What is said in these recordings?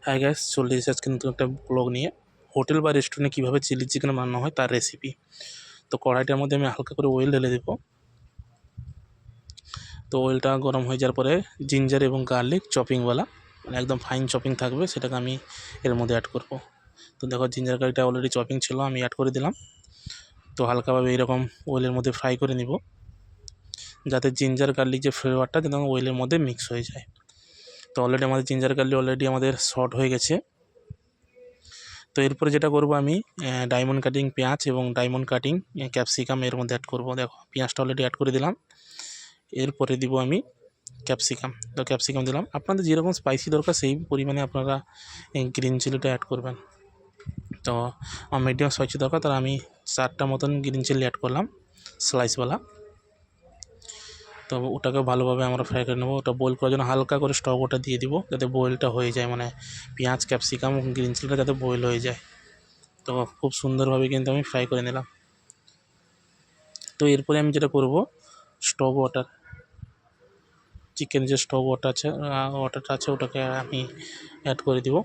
Hi guys, চলে এসেছি আজকে নতুন একটা ব্লগ নিয়ে। হোটেল বা রেস্টুরেন্টে কীভাবে চিলি চিকেন বানানো হয় তার রেসিপি। তো কড়াইটার মধ্যে আমি হালকা করে অয়েল ঢেলে দেবো। তো অয়েলটা গরম হয়ে যাওয়ার পরে জিঞ্জার এবং গার্লিক চপিংওয়ালা, মানে একদম ফাইন চপিং থাকবে, সেটাকে আমি এর মধ্যে অ্যাড করব। তো দেখো, জিঞ্জার গার্লিকটা অলরেডি চপিং ছিল, আমি অ্যাড করে দিলাম। তো হালকাভাবে এইরকম অয়েলের মধ্যে ফ্রাই করে নিব, যাতে জিঞ্জার গার্লিক যে ফ্লেভারটা যেন অয়েলের মধ্যে মিক্স হয়ে যায়। তো অলরেডি আমাদের জিঞ্জার গার্লিক আমাদের শর্ট হয়ে গেছে। তো এরপরে যেটা করব, আমি ডায়মন্ড কাটিং পেঁয়াজ এবং ডায়মন্ড কাটিং ক্যাপসিকাম এর মধ্যে অ্যাড করব। দেখো, পেঁয়াজটা অলরেডি অ্যাড করে দিলাম। এরপরে দিব আমি ক্যাপসিকাম। তো ক্যাপসিকাম দিলাম, আপনাদের যেরকম স্পাইসি দরকার সেই পরিমাণে আপনারা গ্রিন চিলিটা অ্যাড করবেন। তো আমার মিডিয়াম স্পাইসি দরকার, তাহলে আমি 4টা মতন গ্রিন চিলি অ্যাড করলাম স্লাইসওয়ালা। তো ওটাকে ভালোভাবে আমরা ফ্রাই করে নেবো। ওটা বয়েল করার জন্য হালকা করে স্টক ওটা দিয়ে দিব, যাতে বয়েলটা হয়ে যায়, মানে পেঁয়াজ ক্যাপসিকাম গ্রিন চিলিটা যাতে বয়েল হয়ে যায়। তো খুব সুন্দরভাবে কিন্তু আমি ফ্রাই করে নিলাম। তো এরপরে আমি যেটা করব, স্টক ওয়াটার, চিকেন যে স্টক ওয়াটারটা আছে ওটাকে আমি অ্যাড করে দিব।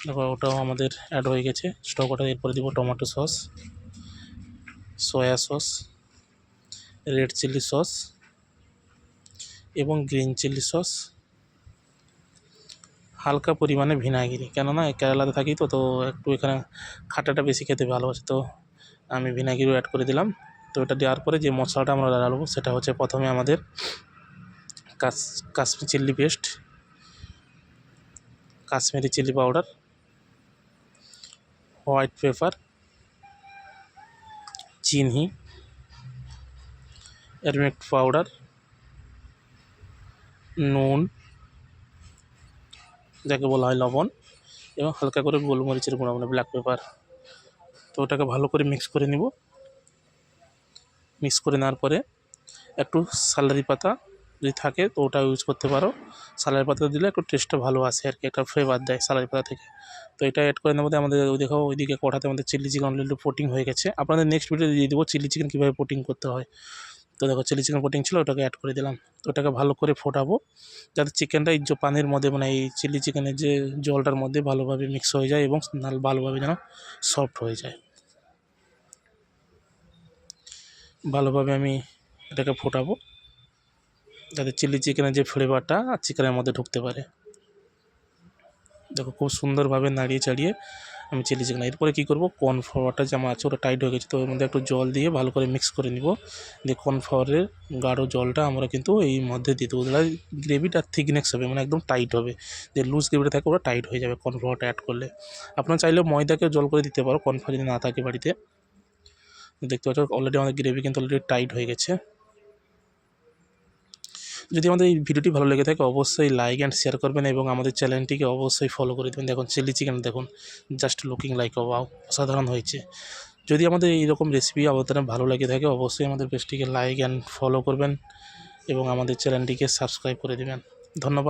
দেখো, ওটাও আমাদের অ্যাড হয়ে গেছে স্টক ওয়াটার। এরপরে দিব tomato sauce, soy sauce, red chilli sauce এবং গ্রিন চিলি সস, হালকা পরিমাণে ভিনাগিরি, কেননা কেরালাতে থাকি তো একটু এখানে খাটাটা বেশি খেতে ভালোবাসে, তো আমি ভিনাগিরিও অ্যাড করে দিলাম। তো এটা দেওয়ার পরে যে মশলাটা আমরা ডালবো সেটা হচ্ছে, প্রথমে আমাদের Kashmiri chilli paste, Kashmiri chilli powder, white pepper, চিনি, টারমেরিক পাউডার, নুন যাকে বলা হয় লবণ, এবং হালকা করে গোলমরিচের গুঁড়ো, মানে ব্ল্যাক পেপার। তো ওটাকে ভালো করে মিক্স করে নিব। মিক্স করে নেওয়ার পরে একটু স্যালারি পাতা যদি থাকে তো ওটা ইউজ করতে পারো। স্যালারি পাতা দিলে একটু টেস্টটা ভালো আসে আর কি, একটা ফ্লেভার দেয় স্যালারি পাতা থেকে। তো এটা অ্যাড করে নেবো। আমাদের ওই দেখো, ওইদিকে কড়াতে আমাদের চিলি চিকেন অলরেডি পোটিং হয়ে গেছে। আপনাদের নেক্সট ভিডিও দিয়ে দেবো চিলি চিকেন কীভাবে পোটিং করতে হয়। তো দেখো, চিলি চিকেন পোটিং ছিল, ওটাকে অ্যাড করে দিলাম। তো ওটাকে ভালো করে ফোটাবো, যাতে চিকেনটা এই যে পানির মধ্যে, মানে এই চিলি চিকেনের যে জলটার মধ্যে ভালোভাবে মিক্স হয়ে যায় এবং ভালোভাবে যেন সফট হয়ে যায়। ভালোভাবে আমি এটাকে ফোটাবো, যাতে চিলি চিকেনের যে ফ্লেভারটা চিকেনের মধ্যে ঢুকতে পারে। দেখো, খুব সুন্দরভাবে নাড়িয়ে চাড়িয়ে আমি চিলি চিকেন। এরপরে কী করবো, কর্নফ্লাওয়ারটা যে আমার আছে ওটা টাইট হয়ে গেছে, তো ওর মধ্যে একটু জল দিয়ে ভালো করে মিক্স করে নিব। দিয়ে কর্নফ্লাওয়ারের গাঢ় জলটা আমরা কিন্তু এই মধ্যে দিয়ে দেবো, তাহলে গ্রেভিটা থিকনেস হবে, মানে একদম টাইট হবে। যে লুজ গ্রেভিটা থাকে ওটা টাইট হয়ে যাবে কর্নফ্লাওয়ারটা অ্যাড করলে। আপনারা চাইলেও ময়দাকেও জল করে দিতে পারো, কর্নফ্লাওয়ার যদি না থাকে বাড়িতে। দেখতে পাচ্ছ অলরেডি আমাদের গ্রেভি কিন্তু অলরেডি টাইট হয়ে গেছে। যদি আমাদের এই ভিডিওটি ভালো লেগে থাকে অবশ্যই লাইক অ্যান্ড শেয়ার করবেন, এবং আমাদের চ্যানেলটিকে অবশ্যই ফলো করে দেবেন। দেখুন, চিলি চিকেন দেখুন, জাস্ট লুকিং লাইক ওয়াও, অসাধারণ হয়েছে। যদি আমাদের এইরকম রেসিপি আপনাদের ভালো লেগে থাকে অবশ্যই আমাদের পেজটিকে লাইক অ্যান্ড ফলো করবেন এবং আমাদের চ্যানেলটিকে সাবস্ক্রাইব করে দেবেন। ধন্যবাদ।